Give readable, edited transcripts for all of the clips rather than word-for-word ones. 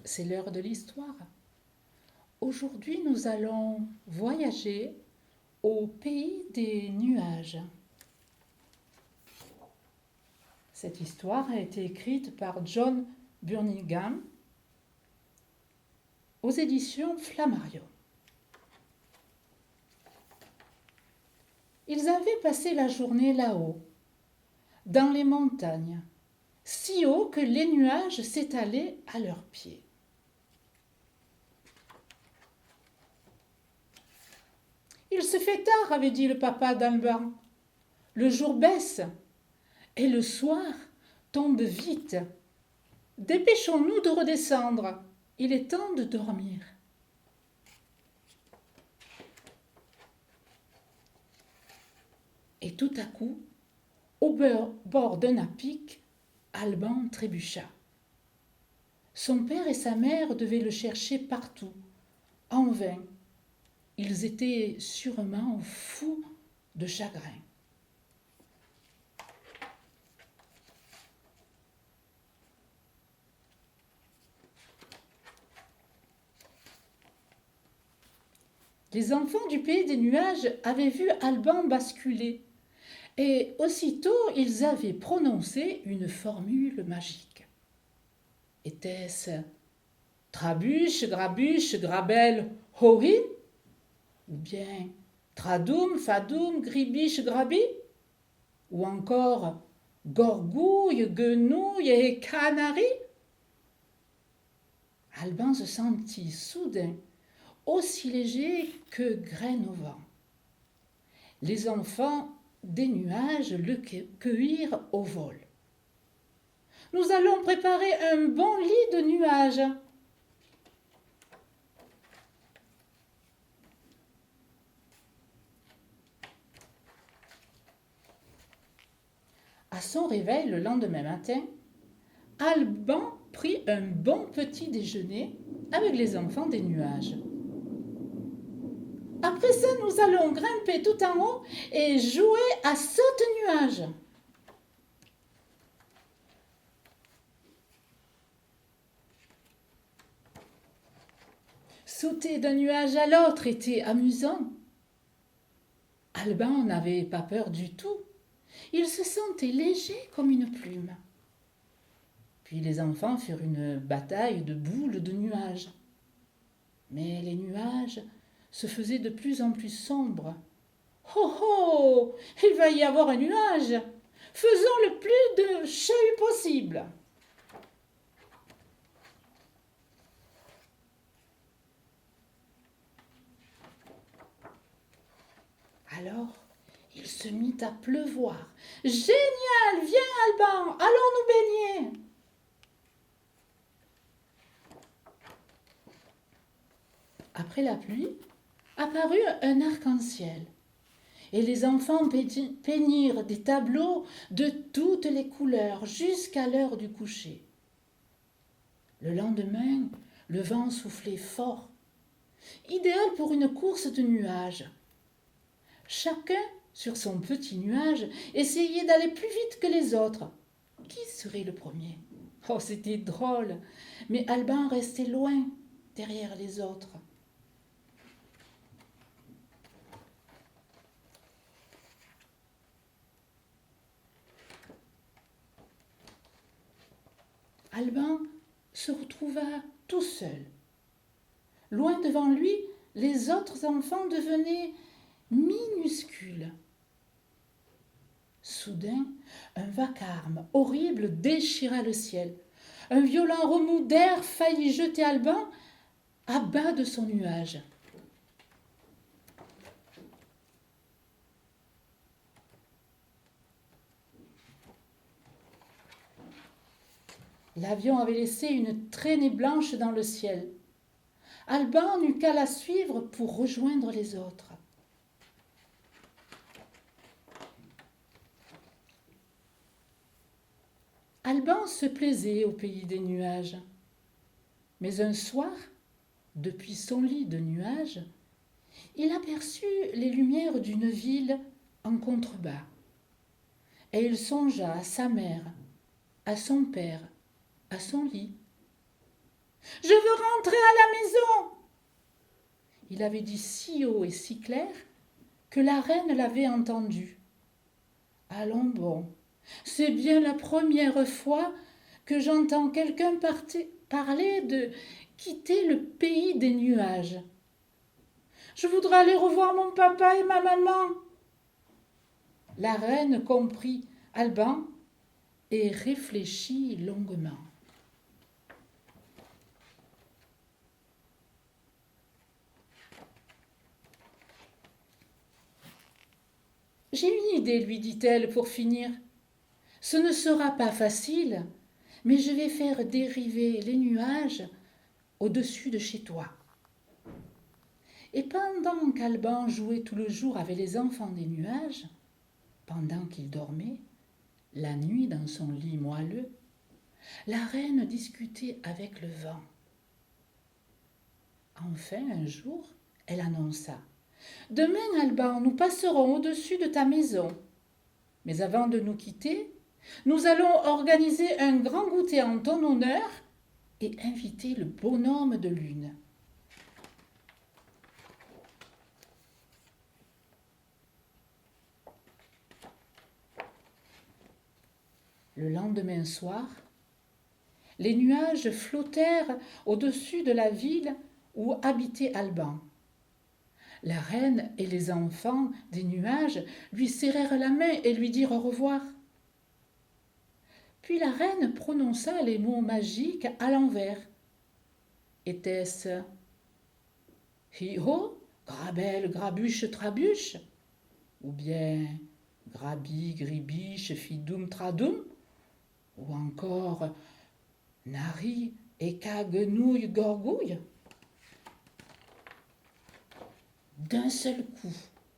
c'est l'heure de l'histoire. Aujourd'hui, nous allons voyager au pays des nuages. Cette histoire a été écrite par John Burningham aux éditions Flammarion. Ils avaient passé la journée là-haut, dans les montagnes, si haut que les nuages s'étalaient à leurs pieds. Il se fait tard, avait dit le papa d'Alban. Le jour baisse et le soir tombe vite. Dépêchons-nous de redescendre. Il est temps de dormir. Et tout à coup, au bord d'un à-pic, Alban trébucha. Son père et sa mère devaient le chercher partout, en vain. Ils étaient sûrement fous de chagrin. Les enfants du pays des nuages avaient vu Alban basculer, et aussitôt ils avaient prononcé une formule magique. Était-ce Trabuche, Grabuche, Grabel, Horin? Ou bien Tradoum, Fadoum, Gribiche, Grabi? Ou encore Gorgouille, Guenouille et Canari? Alban se sentit soudain aussi léger que graine au vent. Les enfants des nuages le cueillirent au vol. Nous allons préparer un bon lit de nuages. À son réveil le lendemain matin, Alban prit un bon petit déjeuner avec les enfants des nuages. Après ça, nous allons grimper tout en haut et jouer à saute-nuage. Sauter d'un nuage à l'autre était amusant. Alban n'avait pas peur du tout. Il se sentait léger comme une plume. Puis les enfants firent une bataille de boules de nuages. Mais les nuages se faisaient de plus en plus sombres. Oh oh, il va y avoir un nuage. Faisons le plus de chahut possible. Alors, il se mit à pleuvoir. Génial, viens Alban, allons nous baigner. Après la pluie, apparut un arc-en-ciel. Et les enfants peignirent des tableaux de toutes les couleurs jusqu'à l'heure du coucher. Le lendemain, le vent soufflait fort, idéal pour une course de nuages. Chacun, sur son petit nuage, essayait d'aller plus vite que les autres. Qui serait le premier? Oh, c'était drôle, mais Alban restait loin, derrière les autres. Alban se retrouva tout seul. Loin devant lui, les autres enfants devenaient minuscules. Soudain, un vacarme horrible déchira le ciel. Un violent remous d'air faillit jeter Alban à bas de son nuage. L'avion avait laissé une traînée blanche dans le ciel. Alban n'eut qu'à la suivre pour rejoindre les autres. Alban se plaisait au pays des nuages. Mais un soir, depuis son lit de nuages, il aperçut les lumières d'une ville en contrebas. Et il songea à sa mère, à son père, à son lit. Je veux rentrer à la maison. Il avait dit si haut et si clair que la reine l'avait entendu. Allons bon, c'est bien la première fois que j'entends quelqu'un parler de quitter le pays des nuages. Je voudrais aller revoir mon papa et ma maman. La reine comprit Alban et réfléchit longuement. J'ai une idée, lui dit-elle pour finir. Ce ne sera pas facile, mais je vais faire dériver les nuages au-dessus de chez toi. Et pendant qu'Alban jouait tout le jour avec les enfants des nuages, pendant qu'il dormait, la nuit dans son lit moelleux, la reine discutait avec le vent. Enfin, un jour, elle annonça : « Demain, Alban, nous passerons au-dessus de ta maison. Mais avant de nous quitter, nous allons organiser un grand goûter en ton honneur et inviter le bonhomme de lune. » Le lendemain soir, les nuages flottèrent au-dessus de la ville où habitait Alban. La reine et les enfants des nuages lui serrèrent la main et lui dirent au revoir. Puis la reine prononça les mots magiques à l'envers. Était-ce Hi-ho, Grabel, Grabuche, Trabuche, ou bien Grabi, Gribiche, Fidoum, Tradoum, ou encore Nari, Eka, Guenouille, Gorgouille? D'un seul coup,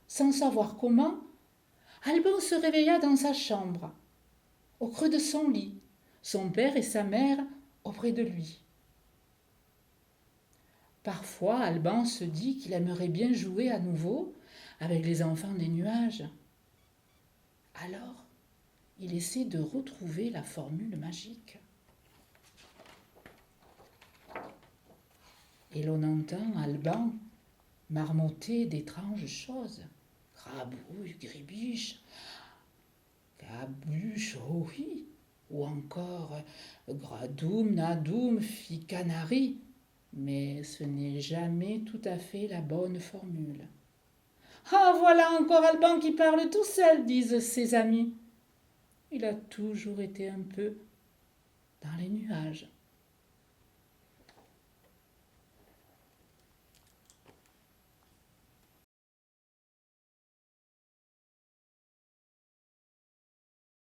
sans savoir comment, Alban se réveilla dans sa chambre, au creux de son lit, son père et sa mère auprès de lui. Parfois, Alban se dit qu'il aimerait bien jouer à nouveau avec les enfants des nuages. Alors, il essaie de retrouver la formule magique. Et l'on entend Alban marmotter d'étranges choses. Grabouille, gribiche, gabuche, oui, ou encore gradoum, nadoum, ficanari. Mais ce n'est jamais tout à fait la bonne formule. Ah, voilà encore Alban qui parle tout seul, disent ses amis. Il a toujours été un peu dans les nuages.